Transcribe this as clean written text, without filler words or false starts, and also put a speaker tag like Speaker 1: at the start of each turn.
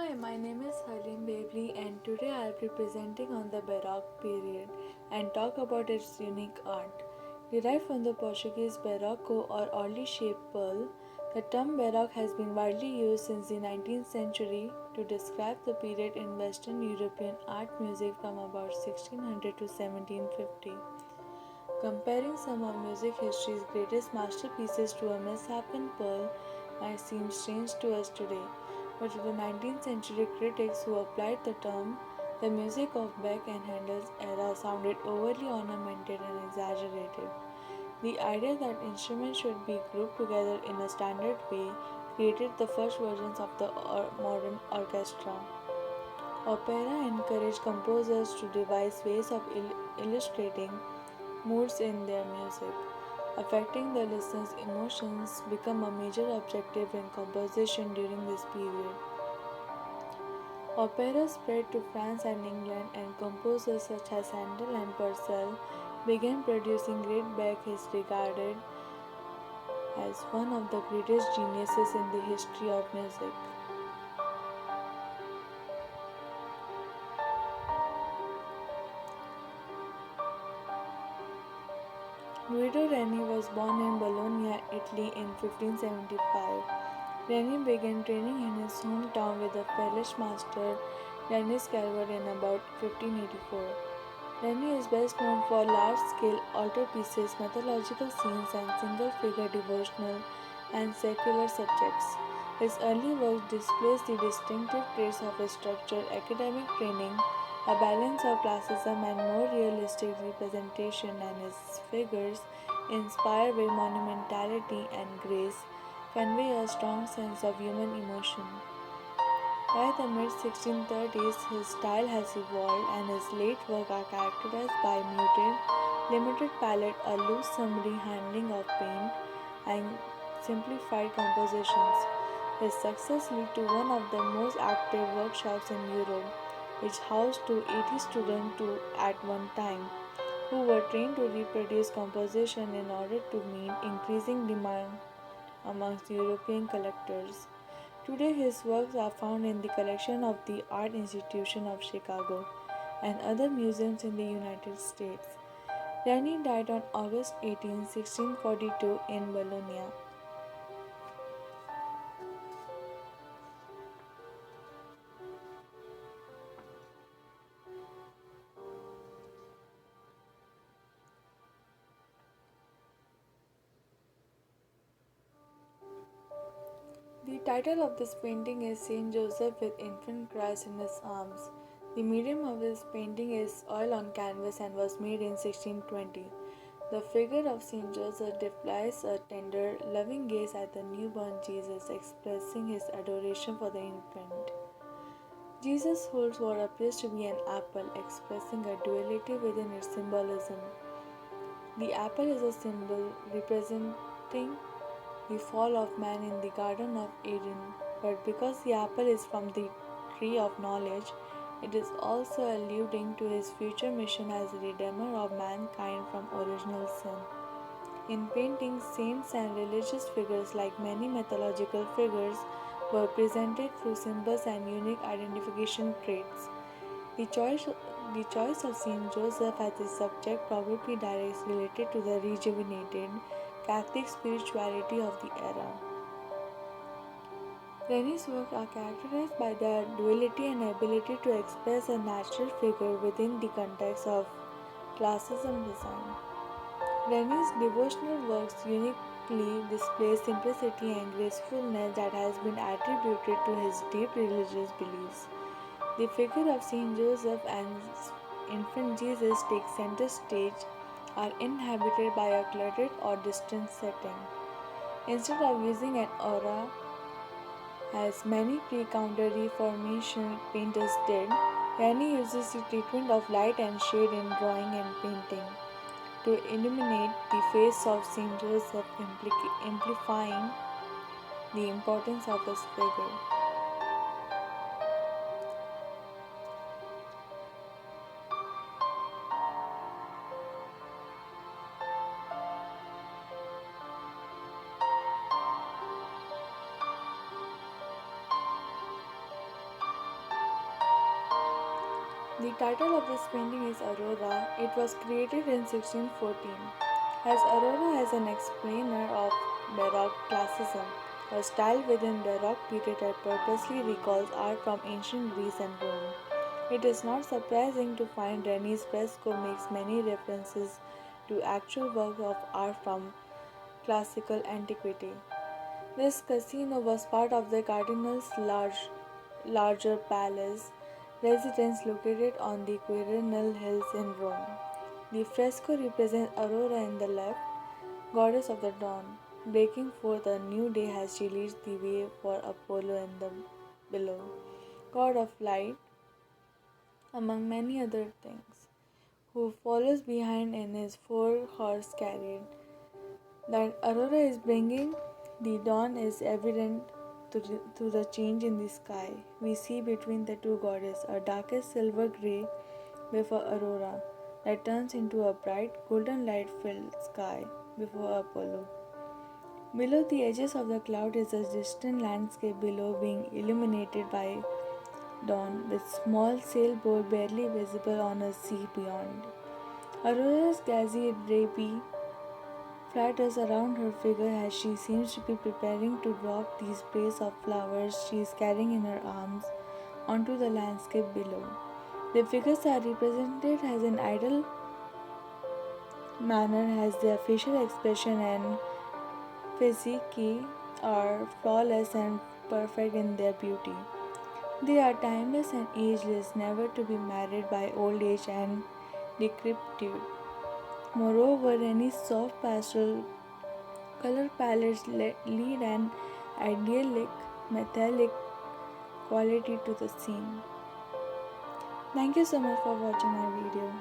Speaker 1: Hi, my name is Halim Bebli and today I'll be presenting on the Baroque period and talk about its unique art. Derived from the Portuguese barroco or oddly shaped pearl, the term Baroque has been widely used since the 19th century to describe the period in Western European art music from about 1600 to 1750. Comparing some of music history's greatest masterpieces to a misshapen pearl might seem strange to us today, but to the 19th century critics who applied the term, the music of Bach and Handel's era sounded overly ornamented and exaggerated. The idea that instruments should be grouped together in a standard way created the first versions of the modern orchestra. Opera encouraged composers to devise ways of illustrating moods in their music. Affecting the listener's emotions become a major objective in composition during this period. Opera spread to France and England, and composers such as Handel and Purcell began producing great Bach is regarded as one of the greatest geniuses in the history of music. Guido Reni was born in Bologna, Italy in 1575. Reni began training in his hometown with the Flemish master Denis Calvert in about 1584. Reni is best known for large-scale altarpieces, mythological scenes, and single-figure devotional and secular subjects. His early work displays the distinctive traits of his structured academic training, a balance of classicism and more realistic representation, and his figures, inspired with monumentality and grace, convey a strong sense of human emotion. By the mid 1630s, his style has evolved, and his late work are characterized by muted, limited palette, a loose summary handling of paint, and simplified compositions. His success led to one of the most active workshops in Europe, which housed to 80 students at one time, who were trained to reproduce composition in order to meet increasing demand amongst European collectors. Today, his works are found in the collection of the Art Institution of Chicago and other museums in the United States. Reni died on August 18, 1642, in Bologna. The title of this painting is Saint Joseph with Infant Christ in his arms. The medium of this painting is oil on canvas and was made in 1620. The figure of Saint Joseph displays a tender, loving gaze at the newborn Jesus, expressing his adoration for the infant. Jesus holds what appears to be an apple, expressing a duality within its symbolism. The apple is a symbol representing the fall of man in the Garden of Eden, but because the apple is from the tree of knowledge, it is also alluding to his future mission as a redeemer of mankind from original sin. In painting, saints and religious figures, like many mythological figures, were presented through symbols and unique identification traits. The choice, the choice of Saint Joseph as his subject probably directly related to the rejuvenated Catholic spirituality of the era. Reni's works are characterized by their duality and ability to express a natural figure within the context of classicism design. Reni's devotional works uniquely display simplicity and gracefulness that has been attributed to his deep religious beliefs. The figure of Saint Joseph and infant Jesus take center stage, are inhabited by a cluttered or distant setting. Instead of using an aura, as many pre-counter Reformation painters did, Reni uses the treatment of light and shade in drawing and painting to illuminate the face of Saint Joseph, amplifying the importance of his figure. The title of this painting is Aurora. It was created in 1614. As Aurora as an explainer of Baroque classicism, a style within Baroque period that purposely recalls art from ancient Greece and Rome. It is not surprising to find Reni's fresco makes many references to actual works of art from classical antiquity. This casino was part of the cardinal's larger palace residence located on the Quirinal Hills in Rome. The fresco represents Aurora in the left, goddess of the dawn, breaking forth a new day as she leads the way for Apollo in the below, god of light, among many other things, who follows behind in his four-horse chariot. That Aurora is bringing the dawn is evident to the change in the sky. We see between the two goddesses a darkest silver grey before Aurora that turns into a bright golden light filled sky before Apollo. Below the edges of the cloud is a distant landscape below being illuminated by dawn with small sailboat barely visible on a sea beyond. Aurora's gauzy drapery flutters around her figure as she seems to be preparing to drop these sprays of flowers she is carrying in her arms onto the landscape below. The figures are represented as an ideal manner as their facial expression and physique are flawless and perfect in their beauty. They are timeless and ageless, never to be marred by old age and decrepitude. Moreover, any soft pastel color palettes lead an idyllic, metallic quality to the scene. Thank you so much for watching my video.